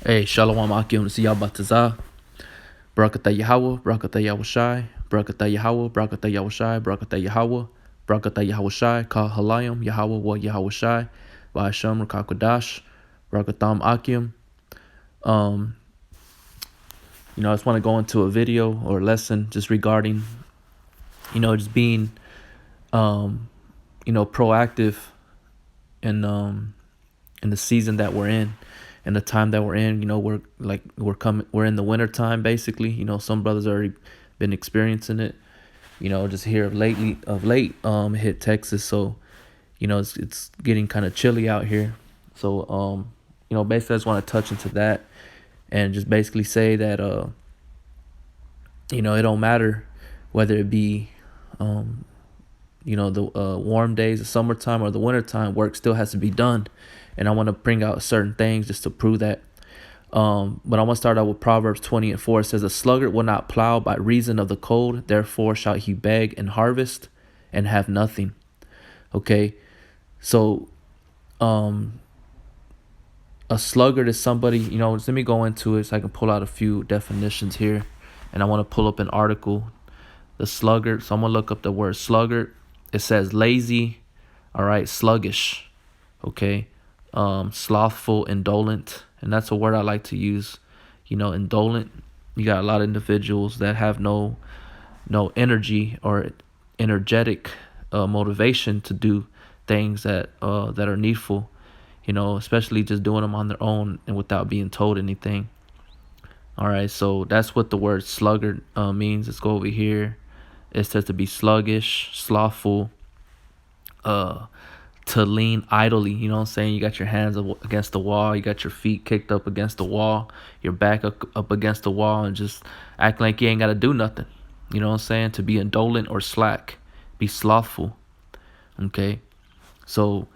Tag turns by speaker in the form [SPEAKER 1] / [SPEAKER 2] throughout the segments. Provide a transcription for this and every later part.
[SPEAKER 1] Hey, Shalom Akim Siyabataza. Barakatah Yahweh, Barakatah Yahushai, Barakatah Yahweh, Barakatah Yahushai, Barakatah Yahweh, Barakatah Yahushai, Ka Halayim, Yahweh wa Yahushai, Vahasham Rakakwadash, Barakatam Akim. Um, I just want to go into a video or lesson just regarding, just being, proactive in in the season that we're in and the time that we're in. We're in the winter time basically. Some brothers already been experiencing it. Just here of late hit Texas, so it's getting kind of chilly out here. So basically I just want to touch into that and just basically say that it don't matter whether it be the warm days, the summertime, or the wintertime. Work still has to be done, and I want to bring out certain things just to prove that. But I want to start out with Proverbs 20:4. It says, "A sluggard will not plow by reason of the cold; therefore shall he beg and harvest, and have nothing." Okay, so a sluggard is somebody. Let me go into it so I can pull out a few definitions here, and I want to pull up an article. The sluggard. So I'm gonna look up the word sluggard. It says lazy, all right, sluggish, okay, slothful, indolent, and that's a word I like to use. Indolent. You got a lot of individuals that have no energy or energetic motivation to do things that are needful. Especially just doing them on their own and without being told anything. All right, so that's what the word sluggard means. Let's go over here. It says to be sluggish, slothful, to lean idly. You know what I'm saying? You got your hands against the wall. You got your feet kicked up against the wall. Your back up against the wall and just acting like you ain't got to do nothing. You know what I'm saying? To be indolent or slack. Be slothful. Okay? So,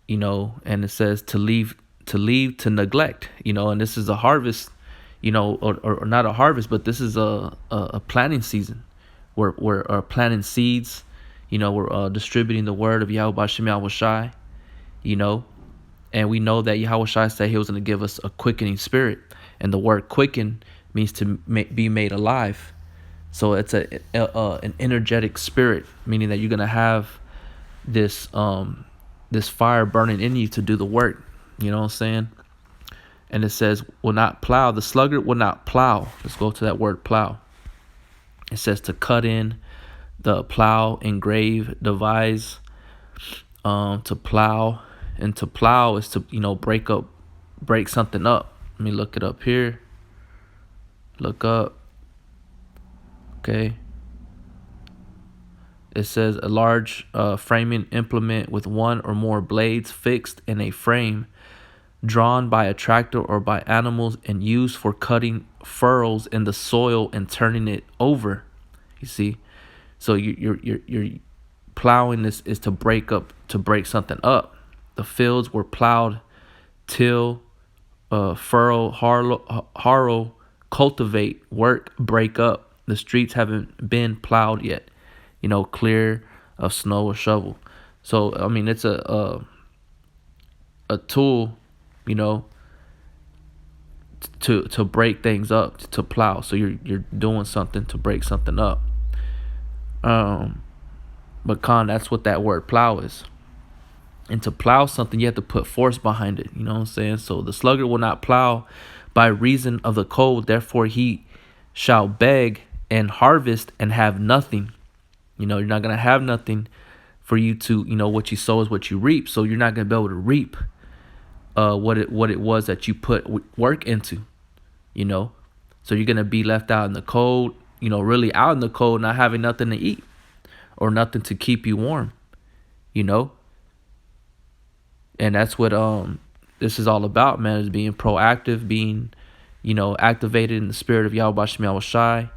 [SPEAKER 1] and it says to leave to neglect. And this is a harvest, or not a harvest, but this is a planting season. We're planting seeds. We're distributing the word of Yahweh Bashem Yahushai. And we know that Yahushai said he was going to give us a quickening spirit. And the word quicken means to be made alive. So it's an energetic spirit, meaning that you're going to have this fire burning in you to do the work. You know what I'm saying? And it says, will not plow. The sluggard will not plow. Let's go to that word plow. It says to cut in, the plow, engrave, devise, to plow. And to plow is to, break something up. Let me look it up here. Look up. Okay. It says a large framing implement with one or more blades fixed in a frame, drawn by a tractor or by animals and used for cutting furrows in the soil and turning it over. You see, so you're plowing. This is to break something up. The fields were plowed, till, furrow, harrow, cultivate, work, break up. The streets haven't been plowed yet. Clear of snow or shovel. So I mean, it's a tool, to break things up, to plow. So you're doing something to break something up. But that's what that word plow is. And to plow something, you have to put force behind it. You know what I'm saying? So the sluggard will not plow by reason of the cold. Therefore he shall beg and harvest and have nothing. You're not going to have nothing for you to, what you sow is what you reap. So you're not going to be able to reap what it was that you put work into, So you're going to be left out in the cold, really out in the cold, not having nothing to eat or nothing to keep you warm, And that's what this is all about, man, is being proactive, being, activated in the spirit of Yahweh Bashem Yahushai.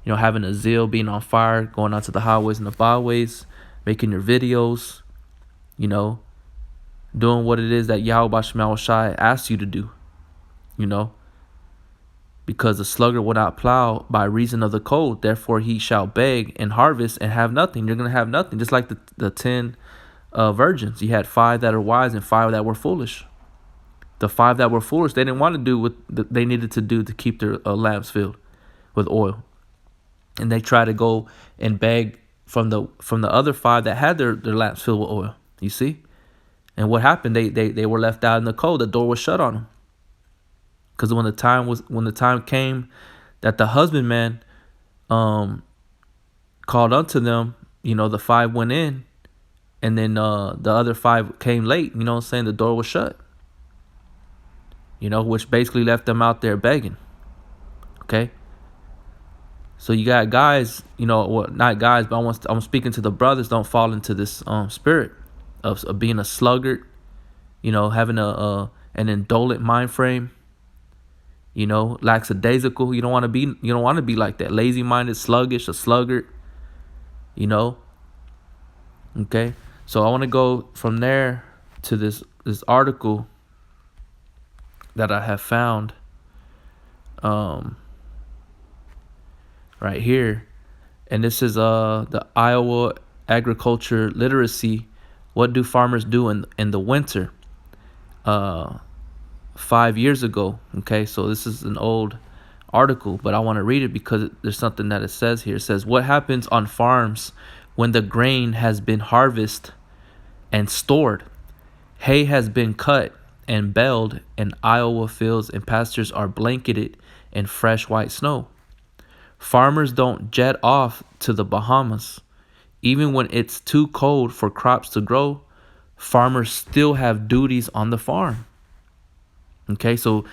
[SPEAKER 1] Having a zeal, being on fire, going out to the highways and the byways, making your videos, doing what it is that Yahweh Bashem Yahushai asks you to do, Because the sluggard will not plow by reason of the cold, therefore he shall beg and harvest and have nothing. You're going to have nothing, just like the 10 virgins. You had 5 that are wise and 5 that were foolish, The 5 that were foolish, they didn't want to do what they needed to do to keep their lamps filled with oil, and they tried to go and beg from the other 5 that had their lamps filled with oil. You see, and what happened? They were left out in the cold. The door was shut on them, because when the time came that the husbandman called unto them, the 5 went in, and then the other 5 came late. You know what I'm saying? The door was shut. Which basically left them out there begging. Okay. So you got guys, well, not guys, but I'm speaking to the brothers. Don't fall into this spirit of being a sluggard, having an indolent mind frame, lackadaisical. You don't want to be like that. Lazy minded, sluggish, a sluggard, Okay. So I want to go from there to this article that I have found right here. And this is the Iowa agriculture literacy. What do farmers do in the winter? 5 years ago. Okay, so this is an old article, but I want to read it because there's something that it says here. It says, what happens on farms when the grain has been harvested and stored? Hay has been cut and baled, and Iowa fields and pastures are blanketed in fresh white snow. Farmers don't jet off to the Bahamas. Even when it's too cold for crops to grow, farmers still have duties on the farm. Okay, so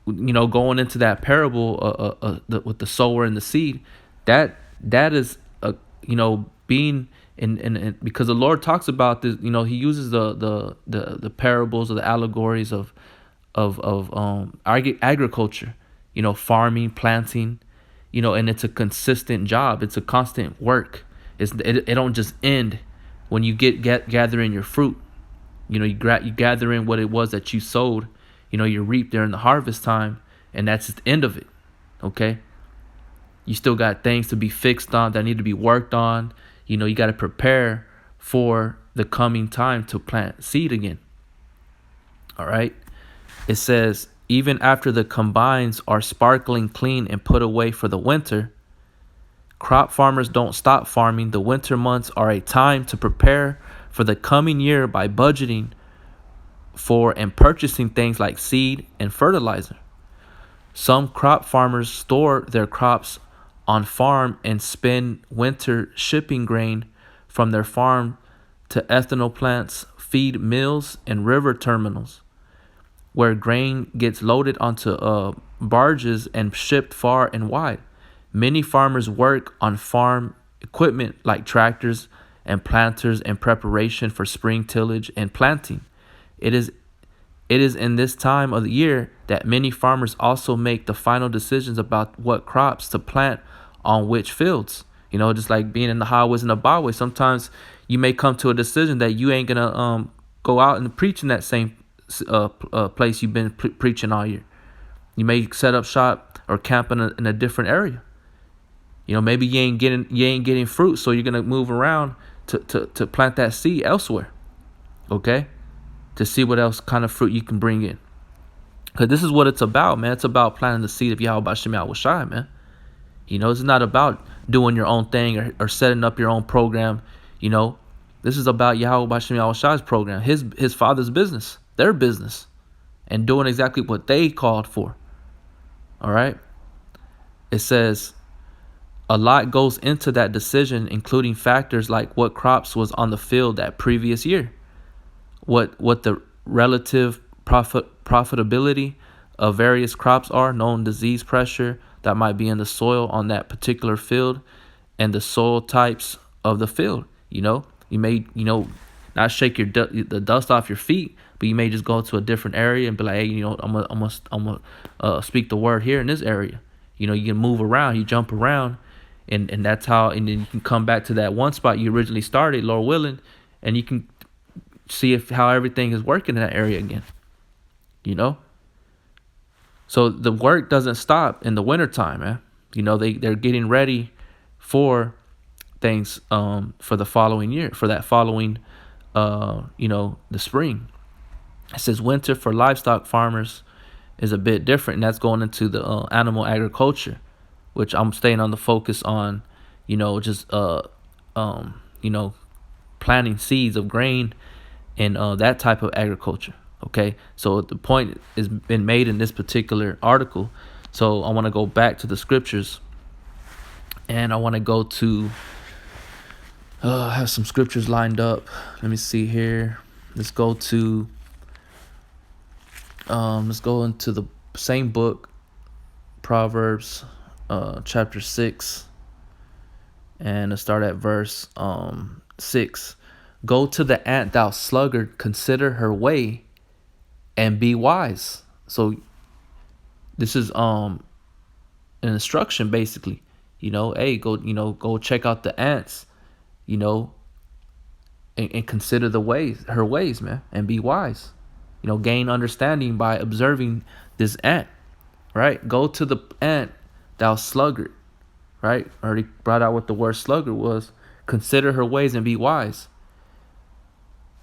[SPEAKER 1] going into that parable with the sower and the seed, that is being in because the Lord talks about this. He uses the parables or the allegories of agriculture, farming, planting, and it's a consistent job. It's a constant work. It don't just end when you gathering your fruit. You gather in what it was that you sowed. You reap during the harvest time, and that's the end of it. Okay. You still got things to be fixed on that need to be worked on. You got to prepare for the coming time to plant seed again. All right. It says, even after the combines are sparkling clean and put away for the winter, crop farmers don't stop farming. The winter months are a time to prepare for the coming year by budgeting for and purchasing things like seed and fertilizer. Some crop farmers store their crops on farm and spend winter shipping grain from their farm to ethanol plants, feed mills, and river terminals, where grain gets loaded onto barges and shipped far and wide. Many farmers work on farm equipment like tractors and planters in preparation for spring tillage and planting. It is in this time of the year that many farmers also make the final decisions about what crops to plant on which fields. Just like being in the highways and the byways. Sometimes you may come to a decision that you ain't gonna go out and preach in that same place you've been preaching all year. You may set up shop or camp in a different area. Maybe you ain't getting fruit, so you're gonna move around to plant that seed elsewhere. Okay, to see what else kind of fruit you can bring in. Because this is what it's about, man. It's about planting the seed of Yahweh Shem Yahweh Shai, man. It's not about doing your own thing or setting up your own program. This is about Yahweh Shem Yahweh Shai's program, his father's business, their business, and doing exactly what they called for. All right. It says a lot goes into that decision, including factors like what crops was on the field that previous year, what the relative profitability of various crops are, known disease pressure that might be in the soil on that particular field, and the soil types of the field. You may not shake the dust off your feet, but you may just go to a different area and be like, hey, I'm gonna speak the word here in this area. You can move around, you jump around, and that's how. And then you can come back to that one spot you originally started, Lord willing, and you can see how everything is working in that area again. So the work doesn't stop in the wintertime, man. They're getting ready for things for the following year, for that following the spring. It says winter for livestock farmers is a bit different, and that's going into the animal agriculture, which I'm staying on the focus on, just you know, planting seeds of grain and that type of agriculture. Okay, so the point has been made in this particular article. So I want to go back to the scriptures, and I want to go to. I have some scriptures lined up. Let me see here. Let's go to. Let's go into the same book, Proverbs, chapter 6, and let's start at verse 6. Go to the ant, thou sluggard, consider her way, and be wise. So this is an instruction basically. Hey, go check out the ants, and consider her ways, man, and be wise. Gain understanding by observing this ant, right? Go to the ant, thou sluggard, right? I already brought out what the word sluggard was. Consider her ways and be wise,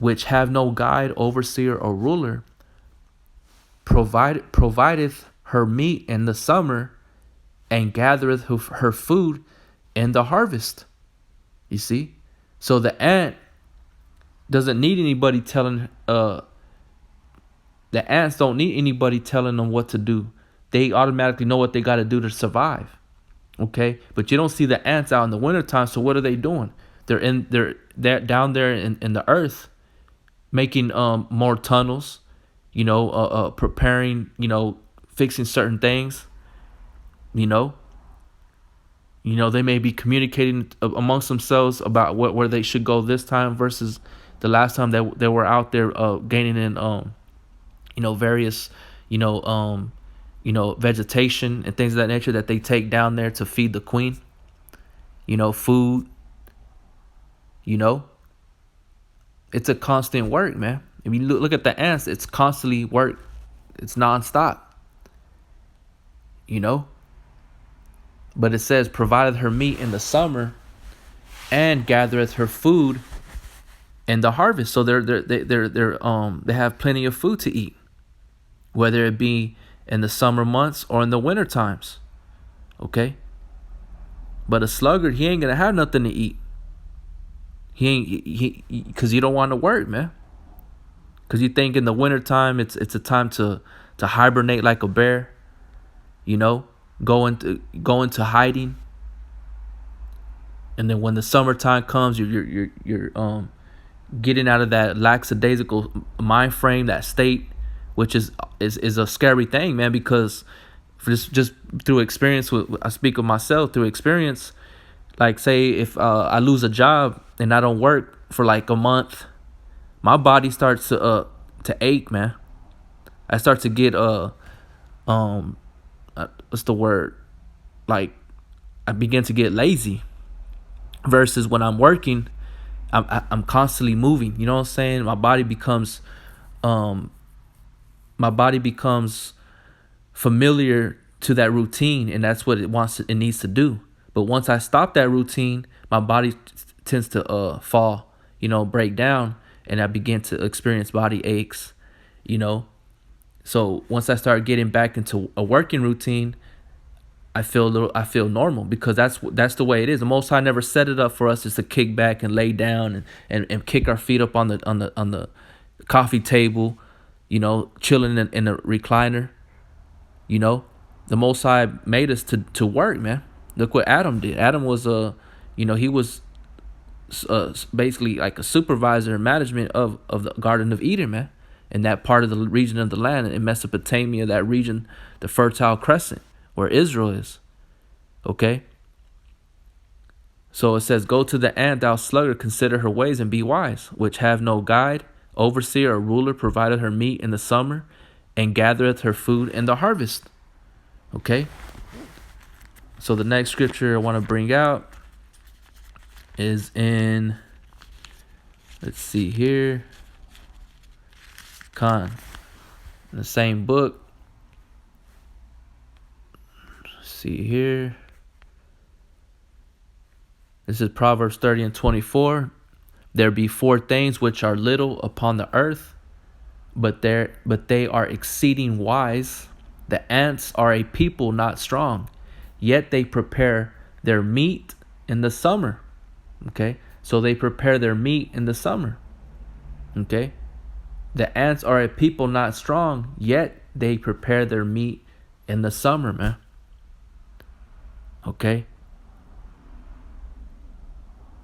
[SPEAKER 1] which have no guide, overseer, or ruler, provideth her meat in the summer, and gathereth her food in the harvest. You see? So the ant doesn't need anybody telling, the ants don't need anybody telling them what to do. They automatically know what they got to do to survive. Okay? But you don't see the ants out in the wintertime, so what are they doing? They're down there in the earth, making more tunnels, preparing, fixing certain things. They may be communicating amongst themselves about where they should go this time versus the last time that they were out there gaining in various vegetation and things of that nature that they take down there to feed the queen. Food. It's a constant work, man. If you look at the ants, it's constantly work. It's nonstop. But it says, provideth her meat in the summer, and gathereth her food in the harvest. So they have plenty of food to eat, whether it be in the summer months or in the winter times. Okay. But a sluggard, he ain't gonna have nothing to eat. Because you don't want to work, man. Because you think in the wintertime it's a time to hibernate like a bear, go into hiding. And then when the summertime comes, you're getting out of that lackadaisical mind frame, that state, which is a scary thing, man. Because just through experience, I speak of myself through experience. Like, say if I lose a job and I don't work for like a month, my body starts to ache, man. I start to get what's the word? Like, I begin to get lazy. Versus when I'm working, I'm constantly moving. You know what I'm saying? My body becomes familiar to that routine, and that's what it needs to do. But once I stop that routine, my body tends to fall, break down, and I begin to experience body aches, So once I start getting back into a working routine, I feel normal, because that's the way it is. The Most High never set it up for us just to kick back and lay down and kick our feet up on the coffee table, chilling in a recliner. The Most High made us to work, man. Look what Adam did. Adam was he was basically like a supervisor and management of the Garden of Eden, man, in that part of the region of the land in Mesopotamia, that region, the Fertile Crescent, where Israel is. Okay? So it says, go to the ant, thou sluggard, consider her ways and be wise, which have no guide, overseer, or ruler, provided her meat in the summer, and gathereth her food in the harvest. Okay? So the next scripture I want to bring out is in, let's see here, in the same book. Let's see here. This is Proverbs 30 and 24. There be four things which are little upon the earth, but they are exceeding wise. The ants are a people not strong, yet they prepare their meat in the summer. Okay, so they prepare their meat in the summer. Okay, the ants are a people not strong, yet they prepare their meat in the summer, man. Okay,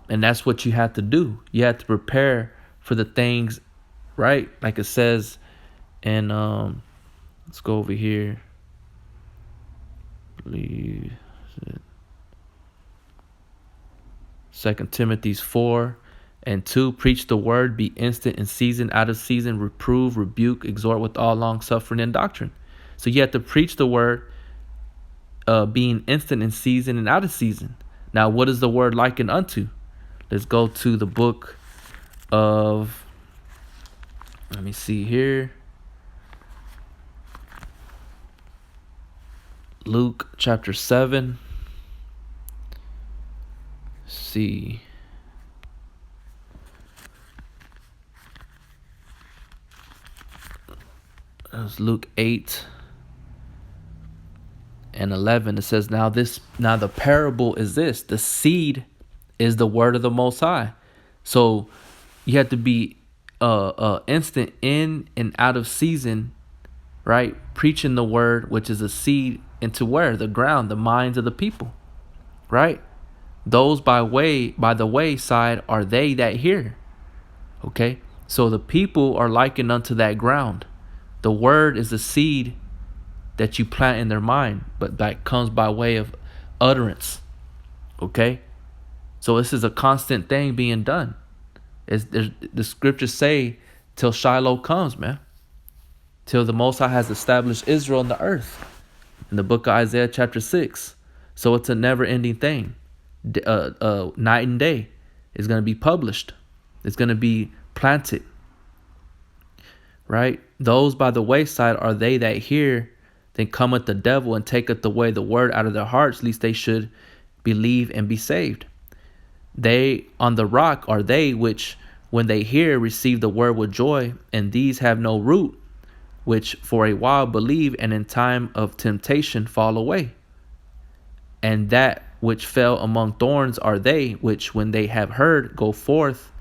[SPEAKER 1] and that's what you have to do. You have to prepare for the things, right? Like it says in let's go over here. Believe it. 2 Timothy 4:2, preach the word, be instant in season, out of season, reprove, rebuke, exhort with all long suffering and doctrine. So you have to preach the word, being instant in season and out of season. Now, what is the word likened unto? Let's go to the book of, let me see here. Luke chapter 7. See. It was Luke 8:11. It says, now the parable is this: the seed is the word of the Most High. So you have to be instant in and out of season, right? Preaching the word, which is a seed, into where? The ground, the minds of the people, right? Those by the wayside are they that hear. Okay, so the people are likened unto that ground. The word is a seed that you plant in their mind, but that comes by way of utterance. Okay, so this is a constant thing being done. The scriptures say, till Shiloh comes, man, till the Most High has established Israel in the earth, in the book of Isaiah chapter 6. So it's a never-ending thing. Night and day is going to be published. It's going to be planted, right? Those by the wayside are they that hear. Then cometh the devil and taketh away the word out of their hearts, lest they should believe and be saved. They on the rock are they which, when they hear, receive the word with joy, and these have no root, which for a while believe, and in time of temptation fall away. And that which fell among thorns are they which, when they have heard, go forth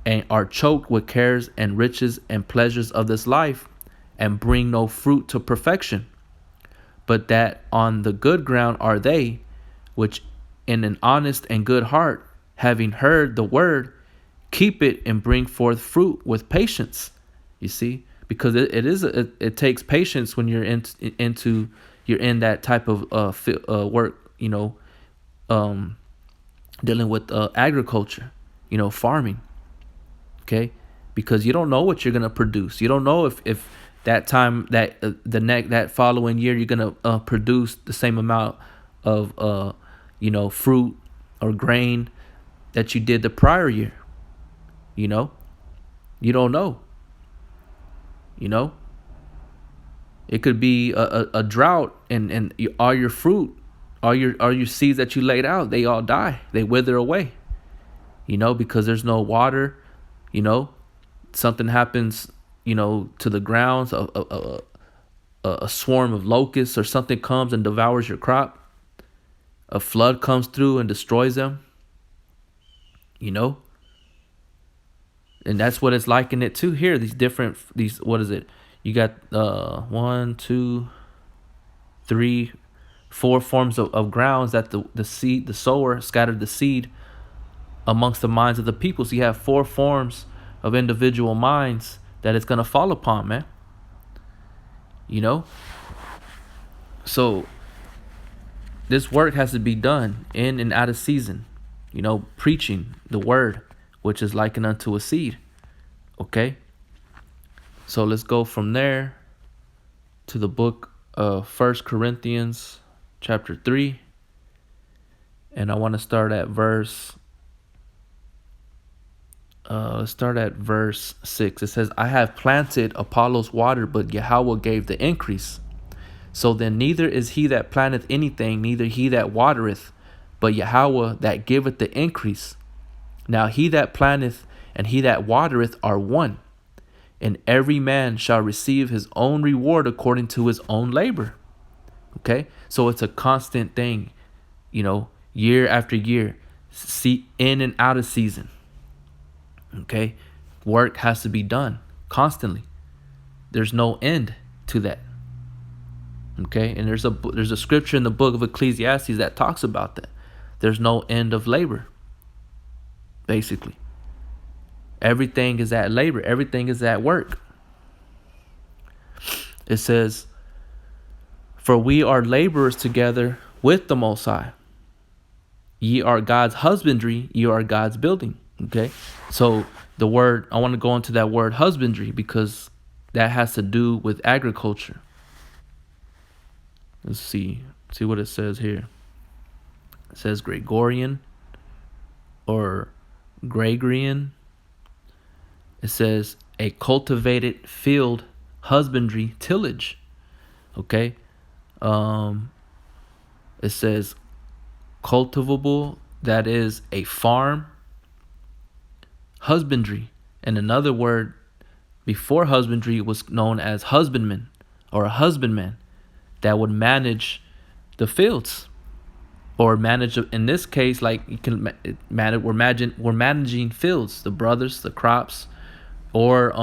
[SPEAKER 1] and are choked with cares and riches and pleasures of this life, and bring no fruit to perfection. But that on the good ground are they which, in an honest and good heart, having heard the word, keep it and bring forth fruit with patience. You see, because it takes patience when you're you're in that type of work, dealing with agriculture, farming. Okay, because you don't know what you're gonna produce. You don't know if that time that following year you're gonna produce the same amount of fruit or grain that you did the prior year. You don't know. It could be a drought, and all your fruit, all your seeds that you laid out, they all die. They wither away. Because there's no water. Something happens, to the grounds. A swarm of locusts or something comes and devours your crop. A flood comes through and destroys them. And that's what it's likened it to here. What is it? You got 1, 2, 3, 4 forms of grounds that the sower scattered the seed amongst the minds of the people. So you have 4 forms of individual minds that it's going to fall upon, man. So this work has to be done in and out of season, preaching the word, which is likened unto a seed. Okay, so let's go from there to the book of 1 Corinthians chapter 3, and I want to start at verse 6. It says, I have planted, Apollos watered, but Yahweh gave the increase. So then neither is he that planteth anything, neither he that watereth, but Yahweh that giveth the increase. Now he that planteth and he that watereth are one, and every man shall receive his own reward according to his own labor. Okay, so it's a constant thing, year after year, see, in and out of season. Okay, work has to be done constantly. There's no end to that. Okay, and there's a scripture in the book of Ecclesiastes that talks about that. There's no end of labor. Basically, everything is at labor. Everything is at work. It says, "For we are laborers together with the Most High. Ye are God's husbandry. Ye are God's building." Okay, so the word, I want to go into that word husbandry because that has to do with agriculture. Let's see what it says here. It says Gregorian or Gregorian. It says a cultivated field, husbandry, tillage. Okay. It says cultivable, that is a farm. Husbandry, and another word before husbandry was known as husbandman or a husbandman that would manage the fields, or manage, in this case, like you can manage, we're managing fields, the brothers, the crops, or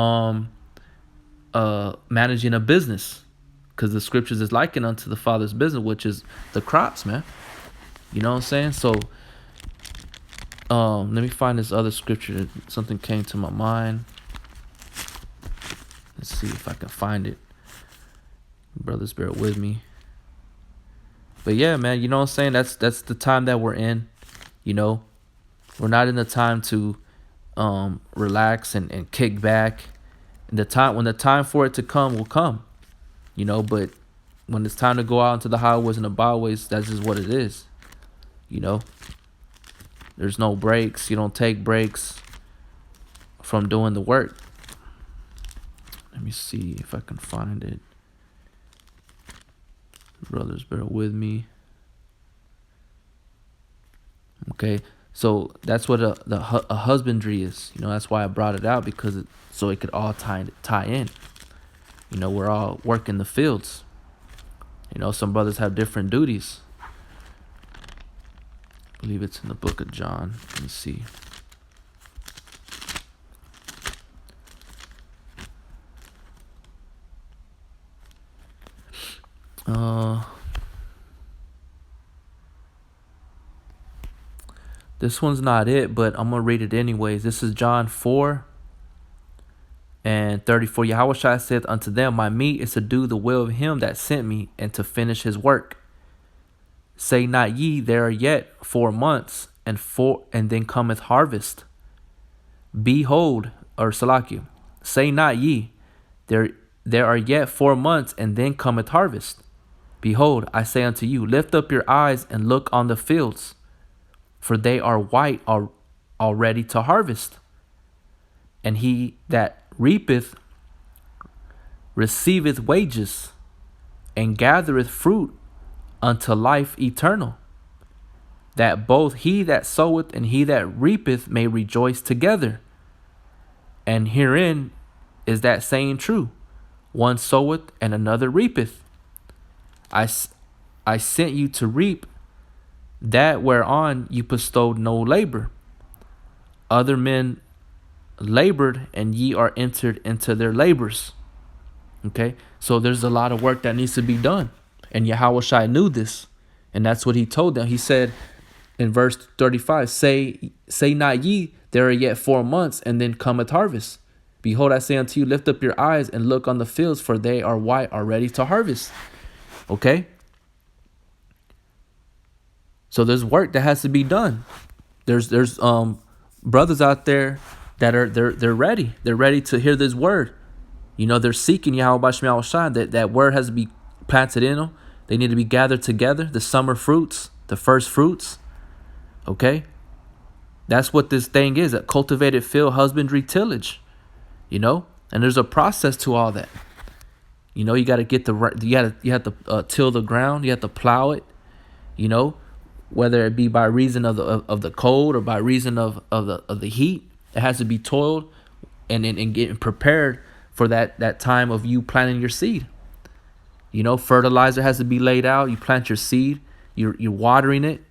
[SPEAKER 1] managing a business, because the scriptures is likened unto the Father's business, which is the crops, man. You know what I'm saying? So let me find this other scripture. Something came to my mind. Let's see if I can find it. Brothers, bear with me. But yeah, man, you know what I'm saying? That's the time that we're in. We're not in the time to relax and kick back. And when the time for it to come will come. But when it's time to go out into the highways and the byways, that's just what it is. There's no breaks. You don't take breaks from doing the work. Let me see if I can find it. Brothers, bear with me. Okay, so that's what a husbandry is. That's why I brought it out, because so it could all tie in. We're all working the fields. Some brothers have different duties. I believe it's in the book of John. Let me see. This one's not it, but I'm gonna read it anyways. This is John 4:34. Yahushua saith unto them, My meat is to do the will of him that sent me, and to finish his work. Say not ye, there are yet 4 months, and then cometh harvest. Behold, or Salakia, say not ye, there are yet 4 months, and then cometh harvest. Behold, I say unto you, lift up your eyes and look on the fields, for they are white already to harvest. And he that reapeth receiveth wages, and gathereth fruit unto life eternal, that both he that soweth and he that reapeth may rejoice together. And herein is that saying true, one soweth and another reapeth. I sent you to reap that whereon you bestowed no labor. Other men labored, and ye are entered into their labors. Okay, so there's a lot of work that needs to be done, and Yahushua knew this, and that's what he told them. He said in verse 35, say not ye, there are yet 4 months, and then cometh harvest. Behold, I say unto you, lift up your eyes and look on the fields, for they are white already to harvest. Okay, so there's work that has to be done. There's brothers out there that are they're ready. They're ready to hear this word. They're seeking Yahweh Shema Shai. That word has to be planted in them. They need to be gathered together. The summer fruits, the first fruits. Okay, that's what this thing is: a cultivated field, husbandry, tillage. And there's a process to all that. You got to get you have to till the ground. You have to plow it. Whether it be by reason of the cold or by reason of the heat, it has to be toiled and getting prepared for that time of you planting your seed. Fertilizer has to be laid out. You plant your seed. You're watering it.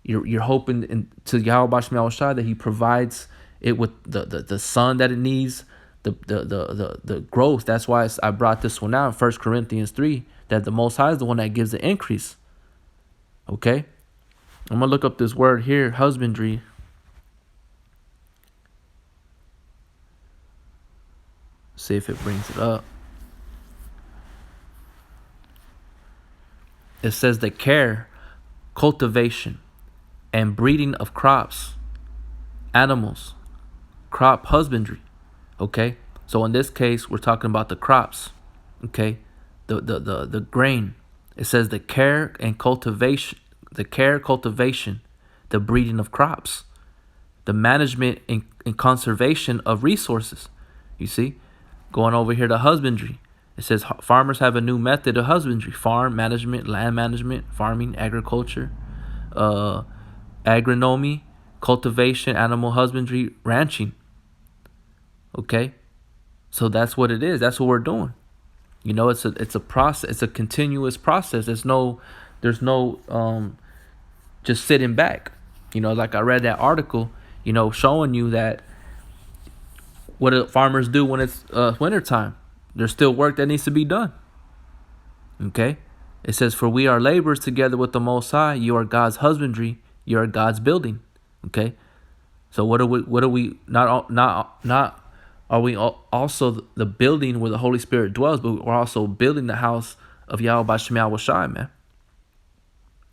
[SPEAKER 1] You're hoping to Yahweh Shem Shai that He provides it with the sun that it needs, the growth. That's why I brought this one out, 1 Corinthians 3, that the Most High is the one that gives the increase. Okay? I'm going to look up this word here, husbandry. See if it brings it up. It says the care, cultivation, and breeding of crops, animals, crop husbandry. Okay? So in this case, we're talking about the crops. Okay? The grain. It says the care, cultivation, the breeding of crops, the management and conservation of resources. You see? Going over here to husbandry. It says farmers have a new method of husbandry: farm management, land management, farming, agriculture, agronomy, cultivation, animal husbandry, ranching. Okay? So that's what it is. That's what we're doing. It's a process. It's a continuous process. There's no just sitting back. Like I read that article, showing you that what do farmers do when it's wintertime? There's still work that needs to be done. Okay? It says, "For we are laborers together with the Most High. You are God's husbandry. You are God's building." Okay? So what are we not are we also the building where the Holy Spirit dwells, but we're also building the house of Yahweh Shem Shai, man.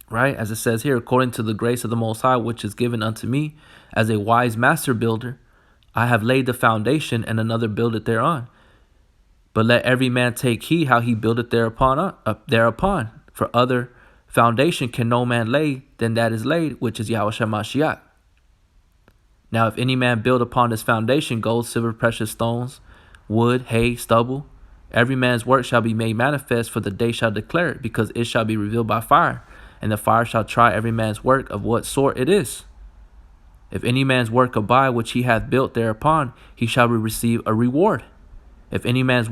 [SPEAKER 1] Right? As it says here, according to the grace of the Most High, which is given unto me as a wise master builder, I have laid the foundation, and another buildeth thereon. But let every man take heed how he buildeth thereupon. For other foundation can no man lay than that is laid, which is Yahweh Shemashiach. Now if any man build upon this foundation gold, silver, precious stones, wood, hay, stubble, every man's work shall be made manifest, for the day shall declare it, because it shall be revealed by fire. And the fire shall try every man's work of what sort it is. If any man's work abide which he hath built thereupon, he shall receive a reward. If any man's